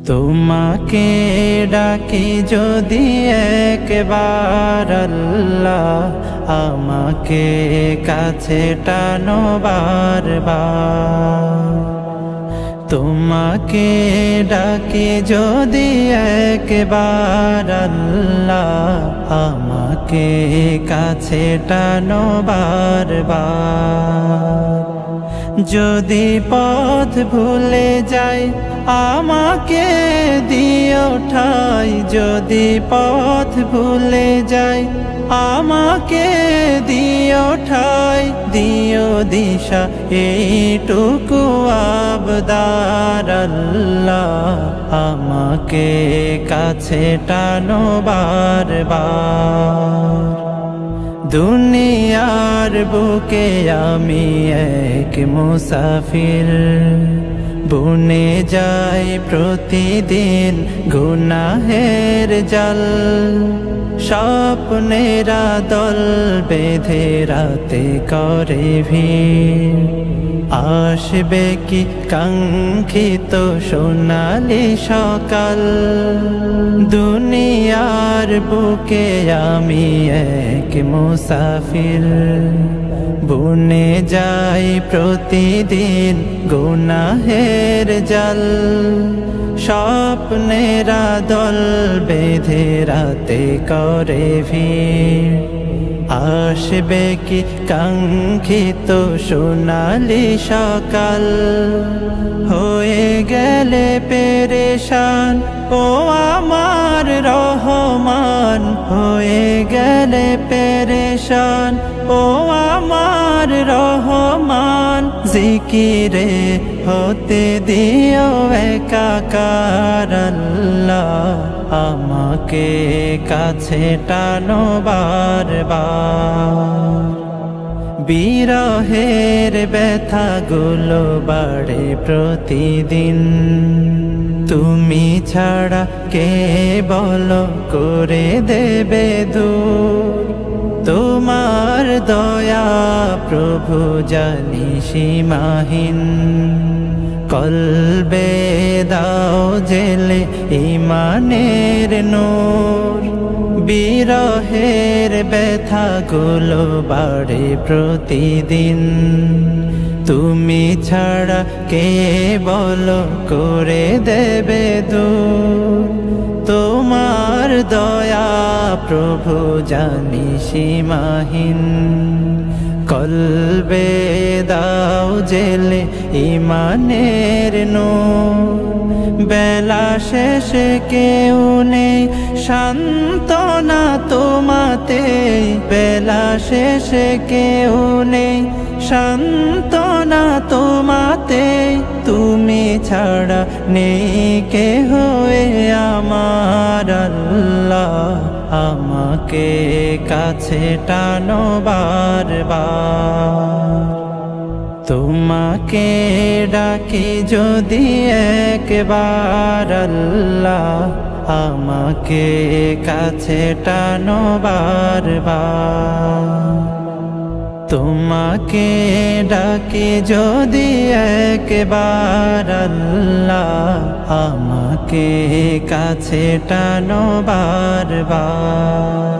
তোমাকে ডাকি যদি একবার আল্লাহ, আমাকে কাছে টানো বারবার। তোমাকে ডাকি যদি একবার আল্লাহ, আমাকে কাছে টানো বারবার। যদি পথ ভুলে যাই আমাকে দিও ঠাই, যদি পথ ভুলে যাই আমাকে দিও ঠাই, দিও দিশা এইটুকু আবদার আল্লাহ, আমাকে কাছে টানো বারবার। দুনিয়ার বুকে আমি এক মুসাফির, বুনে যাই প্রতিদিন গুনাহের জাল। স্বপ্নেরা দল বেঁধে রাতে করে ভিড়, আসবে কি কাঙ্ক্ষিত সোনালি সকাল। দুনিয়ার বুকে আমি এক মুসাফির, বুনে যাই প্রতিদিন গুনাহের জাল। স্বপ্নেরা দল বেঁধে রাতে করে ভিড়, আসবে কি কাঙ্ক্ষিত সোনালি সকাল। হয়ে গেলে পেরেশান ও আমার রহমান, হয়ে গেলে পেরেশান ও আমার রহমান। জিকিরে হতে দিও একাকার আল্লাহ, আমাকে কাছে টানো বারবার। বিরহের ব্যথাগুলো বাড়ে প্রতিদিন, তুমি ছাড়া কে বলো করে দেবে দূর। তোমার দয়া প্রভু জানি সীমাহীন, কলবে দাও জেলে ঈমানের নূর। বিরহের ব্যথাগুলো বাড়ে প্রতিদিন, তুমি ছাড়া কে বলো করে দেবে দূর। তোমার দয়া প্রভু জানি সীমাহীন, কলবে দাও জেলে ঈমানের নূর। বেলা শেষে কেউ নেই সান্ত্বনা তোমাতে, বেলা শেষে কেউ নেই সান্ত্বনা তোমাতে। তুমি ছাড়া নেই কেহ আমার আল্লাহ, আমাকে কাছে টানো বারবার। তোমাকে ডাকি যদি একবার আল্লাহ, আমাকে কাছে টানো বারবার। তোমাকে ডাকি যদি একবার আল্লাহ, আমাকে কাছে টানো বারবার।